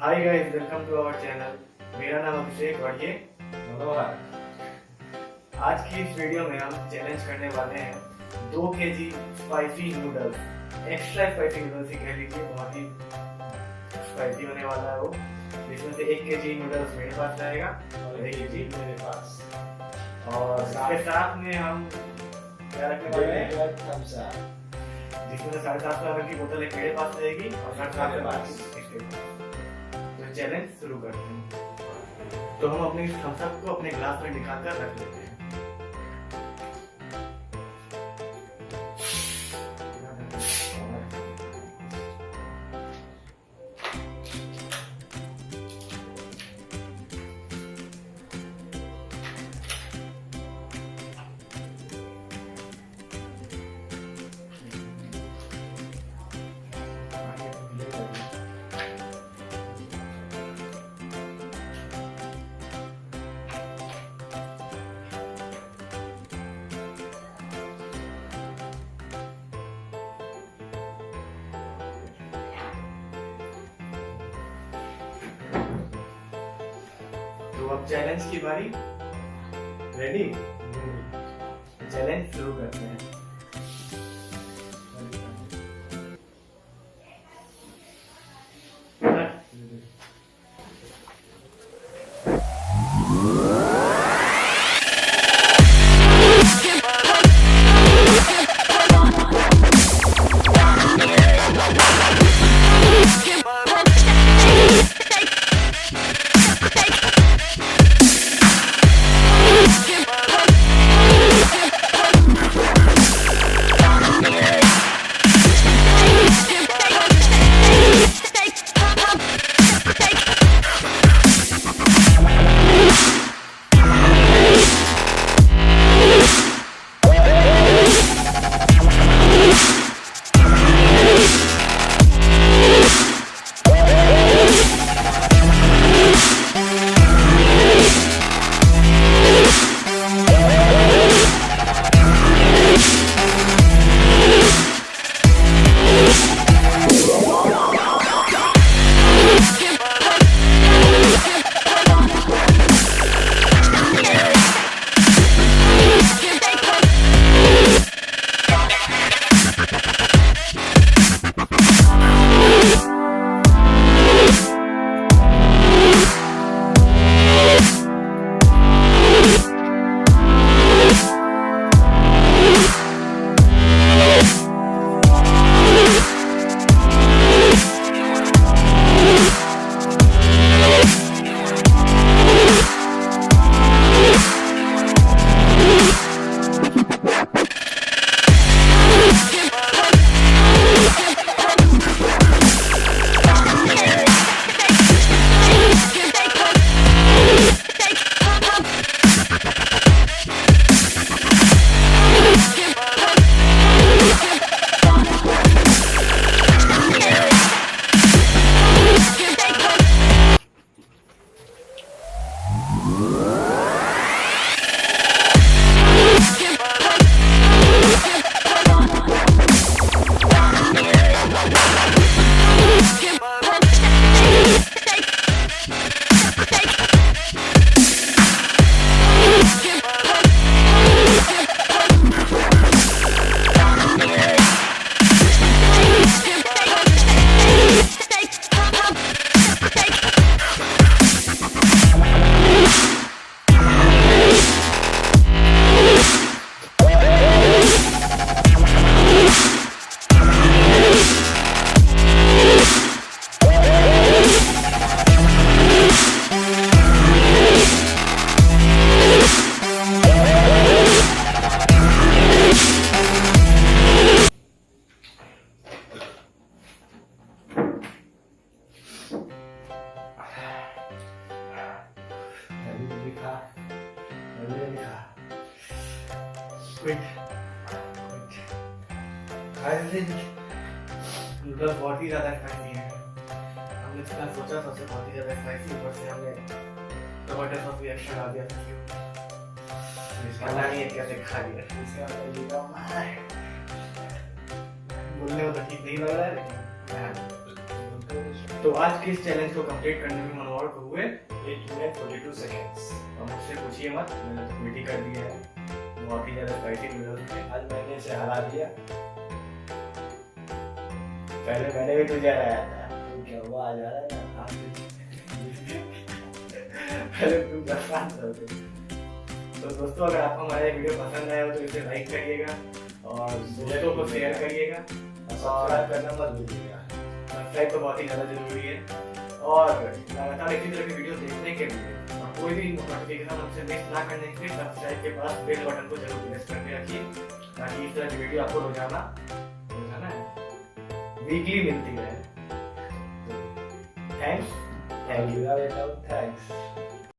Hi guys, welcome to our channel. मेरा नाम अभिषेक और ये मनोहर। आज की इस वीडियो में हम चैलेंज करने वाले हैं 2 kg spicy noodles. Extra spicy noodles ही कह लीजिए, बहुत ही स्पाइसी होने वाला है वो। जिसमें से 1 kg नूडल्स मेरे पास रहेगा और 1 kg मेरे पास, और इसके साथ में हम क्या रखने वाले हैं, थम्सअप, जिसमें 750 ml की बोतल एक मेरे पास रहेगी और 750 ml की इसके पास। तो चैलेंज शुरू करते हैं। तो हम अपने इस थम्सअप को अपने ग्लास में निकाल कर रख लेते हैं। तो अब चैलेंज की बारी। रेडी? चैलेंज शुरू करते हैं। नूडल्स बहुत ही ज्यादा स्पाइसी है। हमने जितना सोचा सबसे बहुत ही ज्यादा स्पाइसी, ऊपर से हमने टमाटर सॉस भी एक्स्ट्रा डाल दिया था। पता नहीं है कैसे खा लिया। बोलने में तो ठीक नहीं लग रहा है, लेकिन तो आज के इस चैलेंज को कंप्लीट करने में मनोहर को हुए 8 मिनट 42 सेकेंड्स। और मुझसे पूछिए मत, मैंने तो ट्वीट ही कर दिया है। बहुत ही ज्यादा स्पाइसी नूडल्स थे। आज मैंने इसे हरा दिया। पहले मैंने भी तुझे हराया था। तो क्या हुआ, आज आ रहा है ना। पहले तुम 10 साल चलते। तो दोस्तों, अगर आपको हमारा वीडियो पसंद आया हो तो इसे लाइक करिएगा और दोस्तों को शेयर करिएगा और सब्सक्राइब करना मत भूलिएगा। सब्सक्राइब तो बहुत ही ज़्यादा जरूरी है। और लगातार इसी तरह की वीडियो देखने के लिए और कोई भी नोटिफिकेशन हमसे मिस ना करने के लिए सब्सक्राइब के पास बेल बटन को जरूर प्रेस करके रखिए, ताकि इस तरह की वीडियो आपको रोजाना वीकली मिलती रहे। थैंक्स। Thank you.